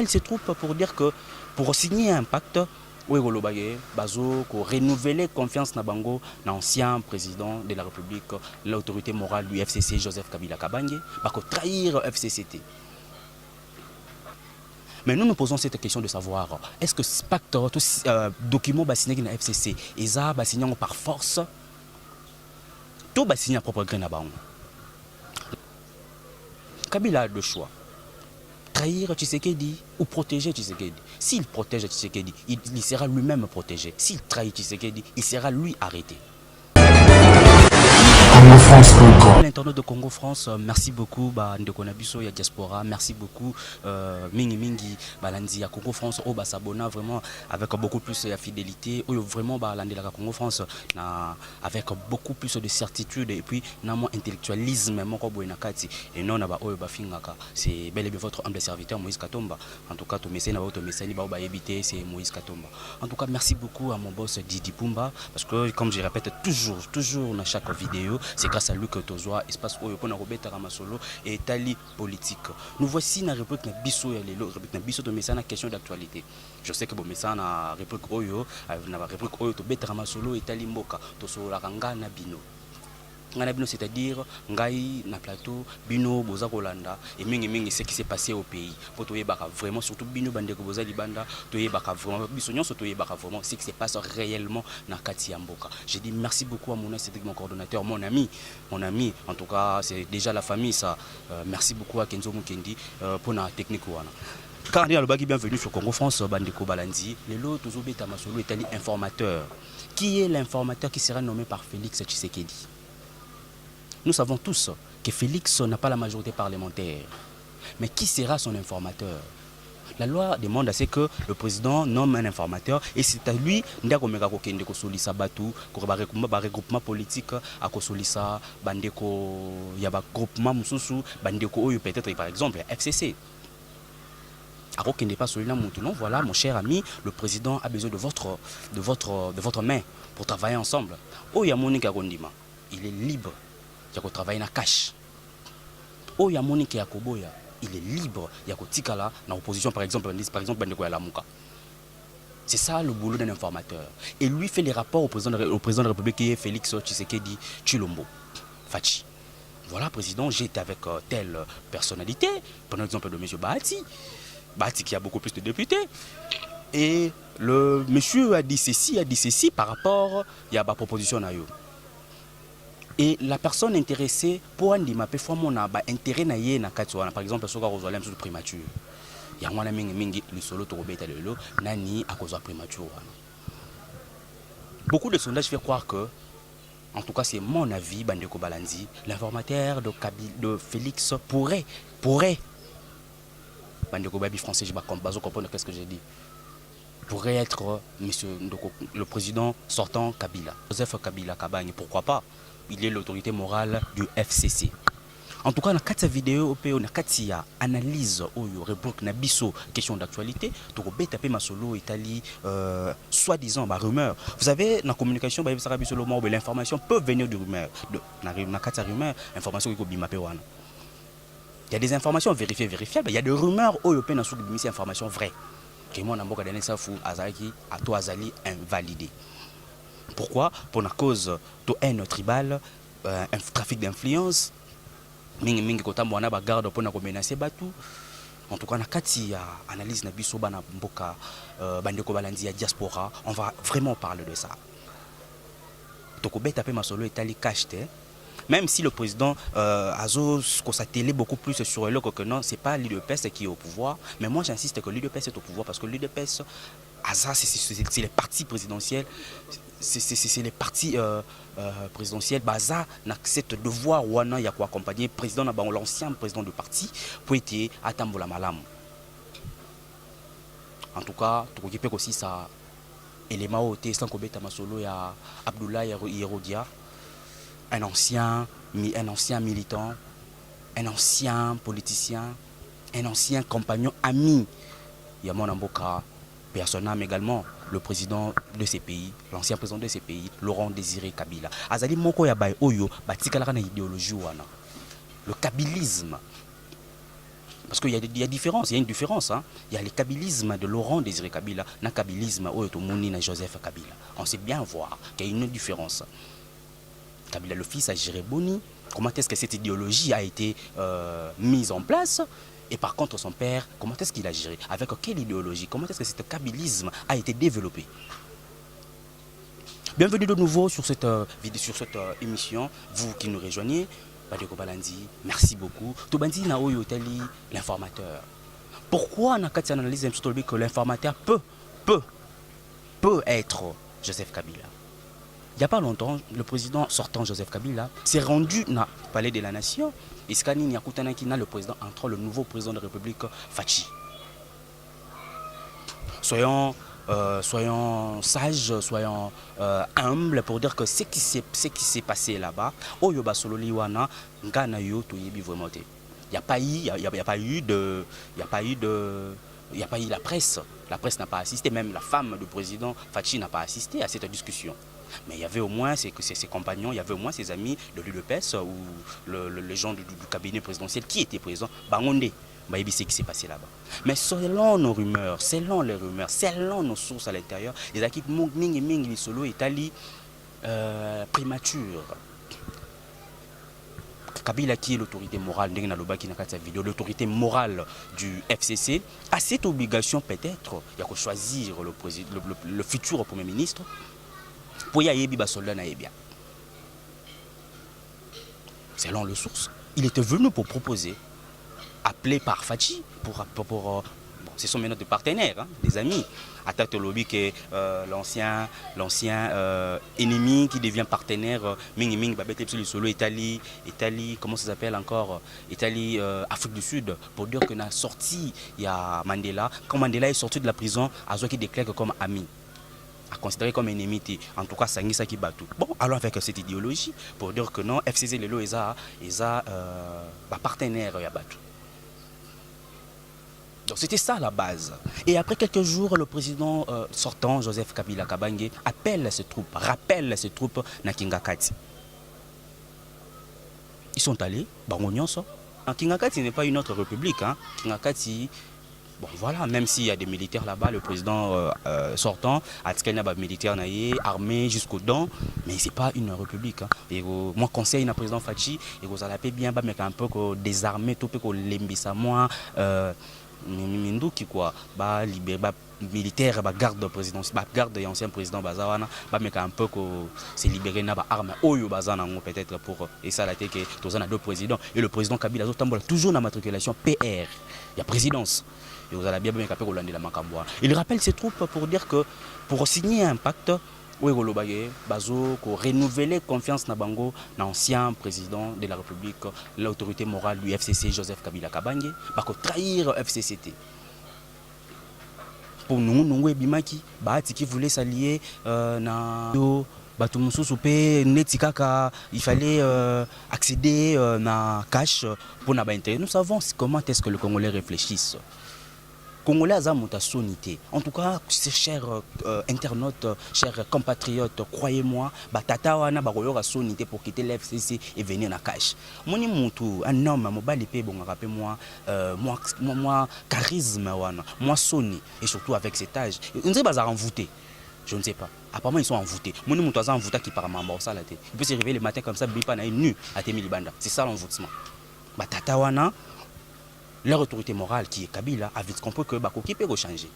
Il se trouve pour dire que pour signer un pacte, pour renouveler confiance dans Bango, l'ancien président de la République, l'autorité morale du FCC, Joseph Kabila Kabange, pour trahir FCCT. Mais nous nous posons cette question de savoir, est-ce que ce pacte, tout document signé dans la FCC, et ça signé par force, tout signé à propre grain à Bango. Kabila a le choix. Trahir Tshisekedi ou protéger Tshisekedi. S'il protège Tshisekedi, il sera lui-même protégé. S'il trahit Tshisekedi, il sera lui arrêté. L'internaute de Congo France, merci beaucoup Ndeko Nabiso ya diaspora, merci beaucoup Mingi Mingi Balandi ya Congo France au s'abonner vraiment avec beaucoup plus de fidélité, ou vraiment Balandi la Congo France avec beaucoup plus de certitude et puis mon intellectualisme et non c'est bel et bien votre humble serviteur Moïse Katomba. En tout cas tout message votre message c'est Moïse Katomba. En tout cas merci beaucoup à mon boss Didi Pumba parce que comme je répète toujours dans chaque vidéo, c'est grâce à lui que Tozoa espace où on a Robert Ramasolo et Tali politique. Nous voici dans la république de Bisso et les république de Bisso de message question d'actualité. Je sais que bon message na république Oyo, na république Oyo to Robert Ramasolo et Tali Mboka to so la ranga na bino. C'est-à-dire ngai na plateau bino boza kolanda et mingi ce qui s'est passé au pays pour toyer baka vraiment surtout bino bande ko boza libanda toyer baka vraiment biso nyonso toyer baka vraiment ce qui se passe réellement na kati ya mboka. Je dis merci beaucoup à mon Cédric, mon coordonnateur, mon ami en tout cas c'est déjà la famille ça. Merci beaucoup à Kenzo Mukendi pour la technique wana. Quand on a bienvenue sur Congo France, Bandeko Balandi, les lots Tozobeta Masolo est un informateur. Qui est l'informateur qui sera nommé par Félix Tshisekedi? Nous savons tous que Félix n'a pas la majorité parlementaire. Mais qui sera son informateur? La loi demande à ce que le président nomme un informateur et c'est à lui de regroupement politique à Kosolisa, Bandeko, Yaba groupement Moussou, Bandeko, peut-être par exemple FCC. Non, voilà mon cher ami, le président a besoin de votre main pour travailler ensemble. Oh Yamonika Gondima, il est libre. Il y a travailler na cash. Oh ya Monique Yakoboya, il est libre. Il y a tikala dans l'opposition par exemple Bandeko ya Lamuka. C'est ça le boulot d'un informateur. Et lui fait les rapports au président de la République qui est Félix Tshisekedi Tshilombo Fachi. Voilà président, j'étais avec telle personnalité, prenons l'exemple de monsieur Bahati qui a beaucoup plus de députés. Et le monsieur a dit ceci par rapport à la proposition na yo. Et la personne intéressée pour un dimapé fois mon intérêt na ye na katwana par exemple soka Rosalem sur primature. Ya mwana mingi le solo to robeta lelo nani à cause de primature. Beaucoup de sondages fait croire que en tout cas c'est mon avis Bandeko Balandi, l'informateur de Félix pourrait Bandeko Babi français je vais comprendre qu'est-ce que j'ai dit. Pourrait être monsieur le président sortant Kabila, Joseph Kabila Kabange, pourquoi pas? Il est l'autorité morale du FCC. En tout cas, dans cette vidéo, on a une analyse na biso question d'actualité. Donc, on masolo Italie, soi-disant, rumeur. Vous savez, dans la communication, l'information peut venir de rumeur. Il y a des informations vérifiables. Il y a des rumeurs où on a des informations vraies. Invalidé. Pourquoi? Pour la cause de haine tribale, un trafic d'influence, mingi kota mwana ba garde pour na menacer batu. En tout cas, na kati ya analyse na biso bana mboka Bandeko Balandi ya diaspora, on va vraiment parler de ça. Tokobeta pe masolo etali kashte. Même si le président Azos s'attelle beaucoup plus sur le que non, c'est pas l'UDPS qui est au pouvoir, mais moi j'insiste que l'UDPS est au pouvoir parce que l'UDPS, c'est les partis présidentiels. C'est les partis présidentiels baza n'accepte devoir wana ya ko accompagner président l'ancien président du parti pour être atambola malam. En tout cas, tu peux aussi ça élément au sans kobeta masolo ya Abdoulaye Yerodia, un ancien militant, un ancien politicien, un ancien compagnon ami Yamona Mboka, personnel également le président de ces pays, l'ancien président de ces pays, Laurent Désiré Kabila. Azali moko ya bay oyo batikala na idéologie wana. Le kabilisme. Parce qu'il y a différence, il y a une différence. Hein. Il y a le kabylisme de Laurent Désiré Kabila, le kabylisme de Joseph Kabila. On sait bien voir qu'il y a une différence. Kabila le fils a géré Boni. Comment est-ce que cette idéologie a été mise en place? Et par contre, son père, comment est-ce qu'il a géré? Avec quelle idéologie? Comment est-ce que ce kabylisme a été développé? Bienvenue de nouveau sur cette émission, vous qui nous rejoignez. Badeko Balandi, merci beaucoup. Tobandi na oyo tali l'informateur. Pourquoi na kati analyse que l'informateur peut être Joseph Kabila? Il n'y a pas longtemps, le président sortant Joseph Kabila s'est rendu na palais de la nation. Iskani Nyakutana Kina, le président entre le nouveau président de la République Fachi. Soyons sages, soyons humbles pour dire que ce qui s'est passé là-bas, il n'y a pas eu la presse. La presse n'a pas assisté, même la femme du président Fachi n'a pas assisté à cette discussion. Mais il y avait au moins ses compagnons, il y avait au moins ses amis de l'UDPS ou les gens du cabinet présidentiel qui étaient présents. Bangonde. Ce qui s'est passé là-bas. Mais selon nos rumeurs, selon les rumeurs, selon nos sources à l'intérieur, les équipes Ming Solo Italie prémature. Kabila qui est l'autorité morale, l'autorité morale du FCC, a cette obligation peut-être de choisir le futur Premier ministre pour y aller soldat na ebia. Selon les sources, il était venu pour proposer, appelé par Fachi, bon, ce sont maintenant des partenaires, hein, des amis. Attaque le lobby que l'ancien ennemi qui devient partenaire, Ming Babette Solo Italie, comment ça s'appelle encore, Italie, Afrique du Sud, pour dire qu'on a sorti, il y a Mandela, quand Mandela est sorti de la prison, Azo qui déclare comme ami, à considérer comme ennemi, en tout cas Sangisa qui bat tout. Bon, alors avec cette idéologie, pour dire que non, FCC Lelo est partenaire, il y a battu. Donc c'était ça la base. Et après quelques jours, le président sortant, Joseph Kabila Kabange, rappelle ses troupes na Kingakati. Ils sont allés, Bangonyonso. Kingakati n'est pas une autre république. Hein. Kingakati, bon voilà, même s'il y a des militaires là-bas, le président sortant, Atskena militaire armé jusqu'aux dents, mais c'est pas une république. Hein. Et moi conseille le président Fachi, et vous allez bien, mais un peu désarmer, tout peu lembisa moi. Minduki quoi, militaire, garde présidence, garde et ancien président Bazawana, mais un peu que c'est libéré na arme oyo bazana peut-être pour et ça la que tous a deux présidents et le président Kabila toujours dans matriculation PR, il y a présidence. Et vous allez bien mais capé la Makamboa. Il rappelle ses troupes pour dire que pour signer un pacte pour renouveler confiance na bango l'ancien président de la République, l'autorité morale du FCC Joseph Kabila Kabange, pour trahir FCCT. Pour nous ebimaki qui voulait s'allier na il fallait accéder na cash pour na intérêt. Nous savons comment est-ce que le Congolais réfléchissent. Congolais a sonité. En tout cas, chers internautes, chers compatriotes, croyez-moi, Tata wana baroyo sonité pour quitter l'FCC et venir na cash. Moni muntu un homme mobile pe bon rappelle moi charisme wana, moi soni et surtout avec cet âge. On sait bazar envoûté. Je ne sais pas. Apparemment ils sont envoûtés. Moni muntu aza envoûté qui par mamba ça la tête. Il peut se réveiller le matin comme ça bipa na nu à Temi Libanda. C'est ça l'envoûtement. Tata wana leur autorité morale qui est Kabila a vite compris que Bakoki peut changer.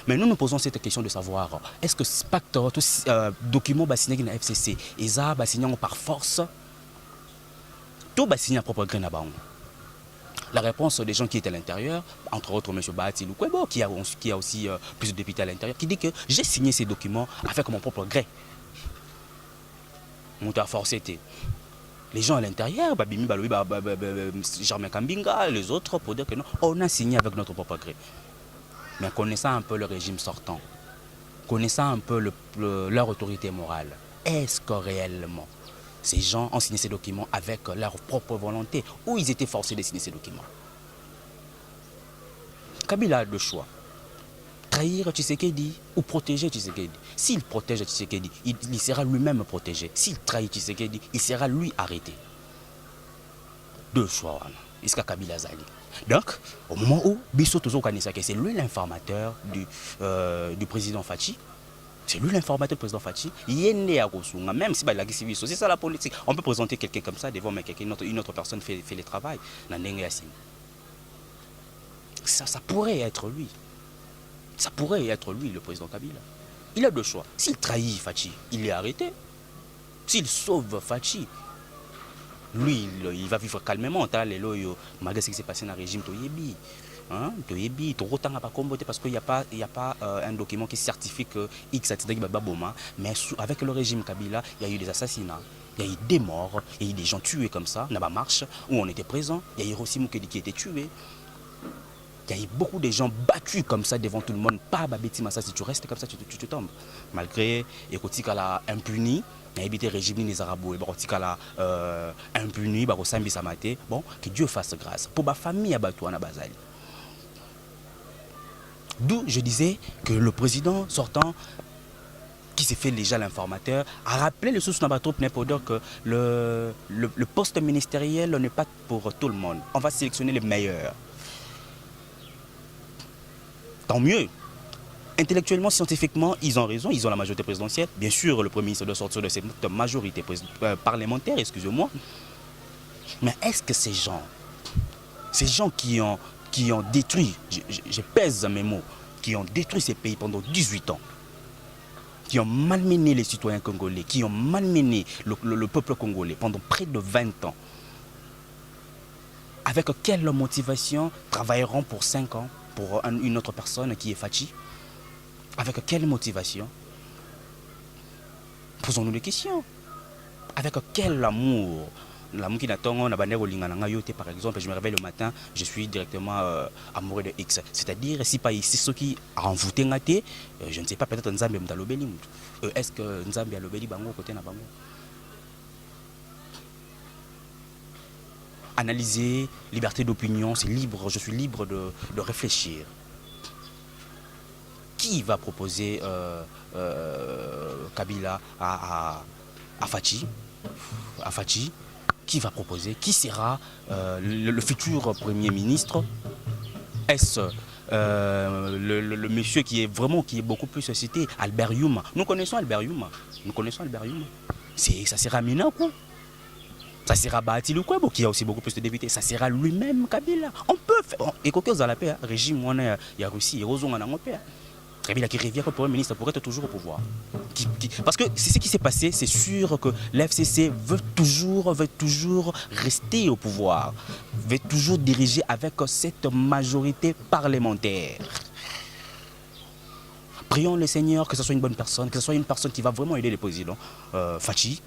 Mais nous nous posons cette question de savoir est-ce que ce pacte, document signé dans la FCC, ils ont signé par force, tout signé à propre gré na bango. La réponse des gens qui étaient à l'intérieur, entre autres M. Bahati Lukwebo, qui a aussi plus de députés à l'intérieur, qui dit que j'ai signé ces documents avec mon propre gré. Mon forcé était. Les gens à l'intérieur, Germain Kambinga, les autres, pour dire que non, on a signé avec notre propre gré. Mais connaissant un peu le régime sortant, connaissant un peu leur autorité morale, est-ce que réellement ces gens ont signé ces documents avec leur propre volonté ou ils étaient forcés de signer ces documents? Kabila a deux choix. Trahir Tshisekedi ou protéger Tshisekedi. S'il protège Tshisekedi, il sera lui-même protégé. S'il trahit Tshisekedi, il sera lui arrêté. Deux choix. Iska Kabila Zali. Donc, au moment où Bisso Tozo Kanisake, c'est lui l'informateur du président Fachi. C'est lui l'informateur du président Fachi. Même si c'est ça la politique. On peut présenter quelqu'un comme ça devant, mais une autre personne fait le travail. Ça pourrait être lui. Ça pourrait être lui, le président Kabila. Il a deux choix. S'il trahit Fachi, il est arrêté. S'il sauve Fachi, lui, il va vivre calmement. Malgré ce qui s'est passé dans le régime Toyebi. Parce qu'il n'y a pas un document qui certifie que X a été Boma. Mais avec le régime Kabila, il y a eu des assassinats. Il y a eu des morts, il y a eu des gens tués comme ça, dans la marche où on était présent. Il y a eu Rossi Moukedi qui a été tué. Il y a eu beaucoup de gens battus comme ça devant tout le monde. Pas Babeti Massa, si tu restes comme ça, tu tombes. Malgré, écoute, la impuni, il y a évité le régime des Arabes, et la impuni, bon, que Dieu fasse grâce. Pour ma famille, à Batouana Bazali. D'où je disais que le président sortant, qui s'est fait déjà l'informateur, a rappelé le sous-nabato pour dire que le poste ministériel n'est pas pour tout le monde. On va sélectionner les meilleurs. Tant mieux. Intellectuellement, scientifiquement, ils ont raison, ils ont la majorité présidentielle. Bien sûr, le Premier ministre doit sortir de cette majorité parlementaire, excusez-moi. Mais est-ce que ces gens qui ont détruit, je pèse mes mots, qui ont détruit ces pays pendant 18 ans, qui ont malmené les citoyens congolais, qui ont malmené le peuple congolais pendant près de 20 ans, avec quelle motivation travailleront pour 5 ans pour une autre personne qui est Fachi? Avec quelle motivation? Posons-nous des questions. Avec quel amour? L'amour qui n'attend, par exemple, je me réveille le matin, je suis directement amoureux de X. C'est-à-dire, si pas ici, ceux qui ont envoûté, je ne sais pas, peut-être Nzambe Mtalobeli. Est-ce que Nzambe Alobeli Bango côté na Bango? Analyser, liberté d'opinion, c'est libre, je suis libre de réfléchir. Qui va proposer Kabila à Fachi? Qui va proposer? Qui sera le futur Premier ministre? Est-ce le monsieur qui est beaucoup plus cité, Albert Youma? Nous connaissons Albert Youma. Ça sera Mina quoi? Ça sera Batil Kwebo qui a aussi beaucoup plus de députés. Ça sera lui-même Kabila. On peut faire. Et quoi que vous allez faire, régime, il y a Russie, il y a Rozon, Kabila qui revient comme Premier ministre pour être toujours au pouvoir. Parce que c'est ce qui s'est passé, c'est sûr que l'FCC veut toujours rester au pouvoir, veut toujours diriger avec cette majorité parlementaire. Prions le Seigneur que ce soit une bonne personne, que ce soit une personne qui va vraiment aider le président Fachi,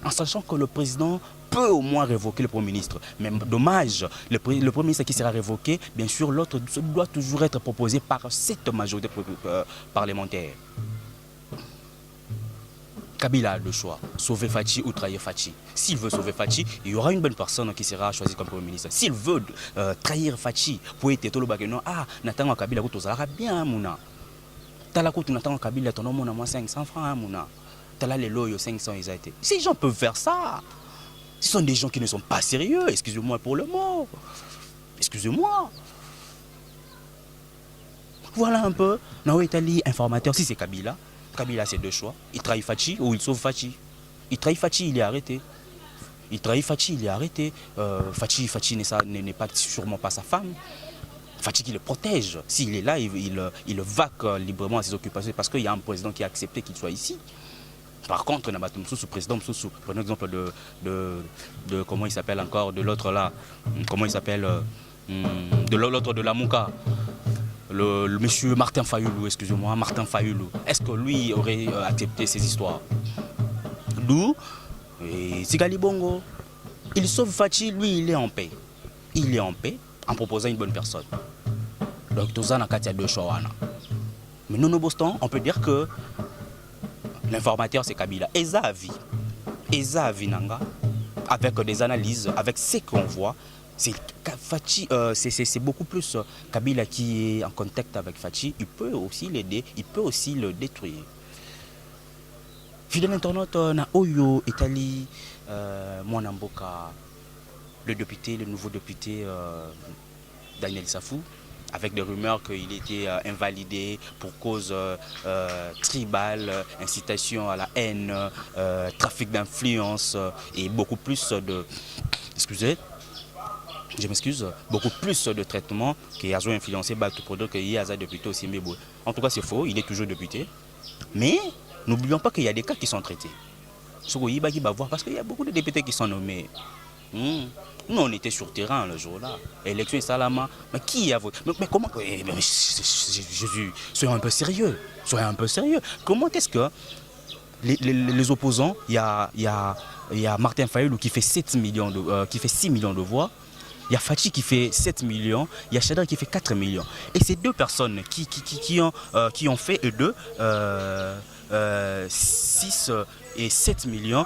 en sachant que le président peut au moins révoquer le Premier ministre. Mais dommage, le Premier ministre qui sera révoqué, bien sûr, l'autre doit toujours être proposé par cette majorité parlementaire. Kabila a le choix, sauver Fachi ou trahir Fachi. S'il veut sauver Fachi, il y aura une bonne personne qui sera choisie comme Premier ministre. S'il veut trahir Fachi, pour être tout le bagage, ah, Nathan Kabila, tu as bien, Mouna. Talakou, Nathan Kabila, ton nom, moi 500 francs, Mouna. Les loyaux 500 ils ont été. Ces gens peuvent faire ça. Ce sont des gens qui ne sont pas sérieux. Excusez-moi pour le mot. Excusez-moi. Voilà un peu. Non, Italie, informateur. Si c'est Kabila, Kabila c'est deux choix. Il trahit Fachi ou il sauve Fachi. Il trahit Fachi, il est arrêté. Fachi n'est pas sûrement pas sa femme. Fachi qui le protège. S'il est là, il vaque librement à ses occupations parce qu'il y a un président qui a accepté qu'il soit ici. Par contre, prenons l'exemple de comment il s'appelle encore, de l'autre là, comment il s'appelle, de l'autre de la Mouka, le monsieur Martin Fayoulou, excusez-moi, Martin Fayoulou. Est-ce que lui aurait accepté ces histoires? D'où Sigali Bongo, il sauve Fachi, lui il est en paix. Il est en paix en proposant une bonne personne. Donc tout ça, il y a deux choix. Mais nonobstant, on peut dire que l'informateur c'est Kabila. Eza Avi Nanga, avec des analyses, avec ce qu'on voit, c'est beaucoup plus Kabila qui est en contact avec Fachi. Il peut aussi l'aider, il peut aussi le détruire. Fidèle internaute, na Oyo, Italie, Mwanamboka, le nouveau député Daniel Safou, avec des rumeurs qu'il était invalidé pour cause tribale, incitation à la haine, trafic d'influence et beaucoup plus de... Excusez, je m'excuse, beaucoup plus de traitements qui ont influencé pour dire qu'il y a un député aussi. Mais bon, en tout cas, c'est faux, il est toujours député. Mais n'oublions pas qu'il y a des cas qui sont traités. Parce qu'il y a beaucoup de députés qui sont nommés. Nous, on était sur terrain le jour-là. Élection et Salama. Mais qui a voté? Mais comment? Jésus, soyons un peu sérieux. Soyons un peu sérieux. Comment est-ce que les opposants, il y a Martin Fayulu qui fait 6 millions de voix. Il y a Fachi qui fait 7 millions, il y a Chadra qui fait 4 millions. Et ces deux personnes qui ont fait, eux deux, 6 et 7 millions,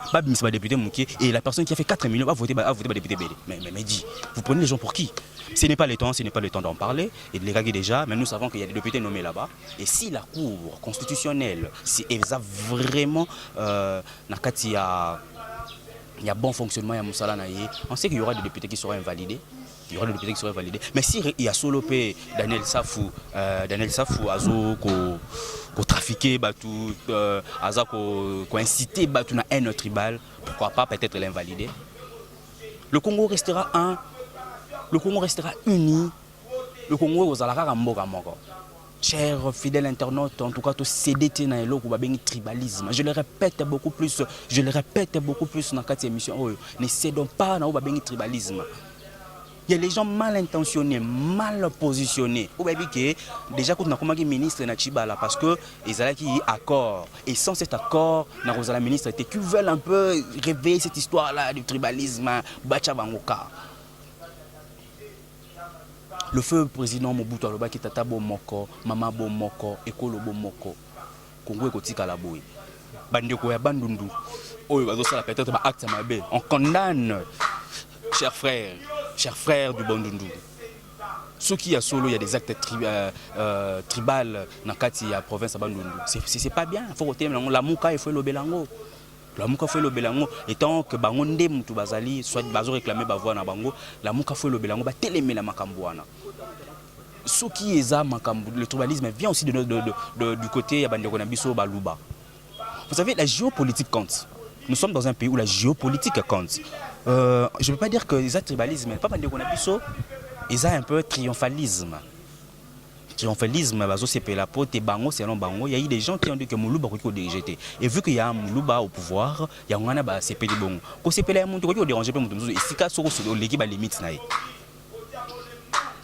député Mouké, et la personne qui a fait 4 millions va voter député Bélé. Mais dis, vous prenez les gens pour qui? Ce n'est pas le temps d'en parler et de les régler déjà, mais nous savons qu'il y a des députés nommés là-bas. Et si la Cour constitutionnelle, si elle a vraiment, il y a bon fonctionnement, il y a Moussala Naye, on sait qu'il y aura des députés qui seront invalidés. Mais si il y a solo P, Daniel Safou Azo ko trafiquer batu Aza ko inciter batu na haine tribale, pourquoi pas peut-être l'invalider. Le Congo restera uni. Le Congo ozalaka mboka moko. Chers fidèles internautes, en tout cas, tout CDT na elo ko tribalisme. Je le répète beaucoup plus dans cette émission. Ne cédons pas na tribalisme. Il y a les gens mal intentionnés, mal positionnés. Ou bien que déjà quand on a ministre na Chibala parce que ils allaient qui accord et sans cet accord na Rosala ministre était qui veulent un peu réveiller cette histoire là du tribalisme bacha bangoka. Le feu président Mobutu aloba ki tata bomoko, mama bomoko, ekolo bomoko. Congo ekotika la boy. Bandeko ya bandundu. Oyo bazo sala peut-être ba acte mabe. On condamne chers frères du Bandundu. Ceux qui a solo, il y a des actes tribales dans la province de Bandundu. C'est pas bien. Il faut que la mouka il faut le belango. La mouka faut le belango. Et tant que bangonde mutu bazali soit bazo réclamer bavoa na bango, la mouka faut le belango ba télémé la makambouana. Ce qui est le tribalisme vient aussi du côté ya bandeko na biso baluba. Vous savez, la géopolitique compte. Nous sommes dans un pays où la géopolitique compte. Je ne veux pas dire que les tribalisme, pas bandeko na biso, ils ont un peu triomphalisme. Triomphalisme, c'est la pote bango, selon bango. Il y a eu des gens qui ont dit que Moulouba peut diriger. Et vu qu'il y a un Moulouba au pouvoir, il y a un CP de bon. Quand CP là, il faut déranger pas Moulouba. Et si cas sur l'équipe à limite naï.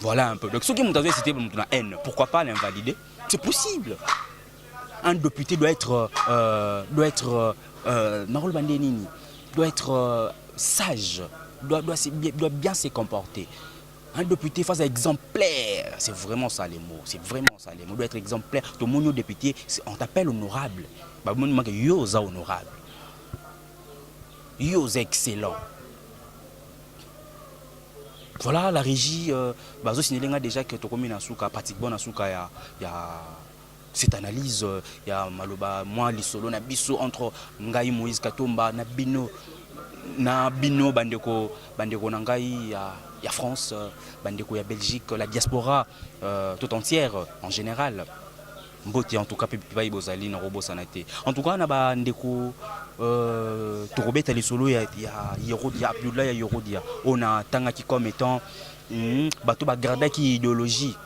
Voilà un peu. Donc ceux qui m'ont dit c'était Moulouba haine, pourquoi pas l'invalider? C'est possible. Un député doit être sage, doit bien se comporter. Un député face à exemplaire, c'est vraiment ça les mots, Il doit être exemplaire. Tout le monde député, on t'appelle honorable. Bah on manque yoza honorable. Yoza excellent. Voilà la régie bazo signaler déjà que to comme na suka pratiquement na suka il y a cette analyse, il y a maloba moi li solo na biso entre ngai Moïse Katumba na bino bandeko na ngai ya France, bandeko ya Belgique, la diaspora tout entière en général. Mbote en tout cas pipa ibozali na robo sanate. En tout cas na bandeko torobeta li solo ya Yerodia Abdullah ya Yerodia. On a tanga qui comme étant bato ba garda qui idéologie.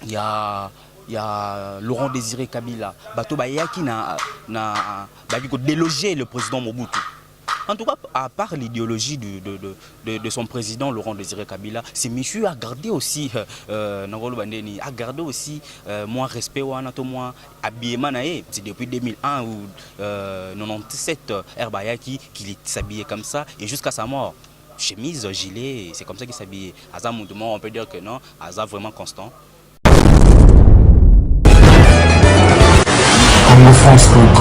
Il y a Laurent Désiré Kabila, bato bayaki na déloger le président Mobutu. En tout cas, à part l'idéologie de son président Laurent Désiré Kabila, c'est monsieur a gardé aussi moins respect ou moins habillement. C'est depuis 2001 ou 97 Herbayaki qu'il s'habillait comme ça et jusqu'à sa mort. Chemise, gilet, c'est comme ça qu'il s'habillait. Aza on peut dire que non, Aza vraiment constant. Congo France.com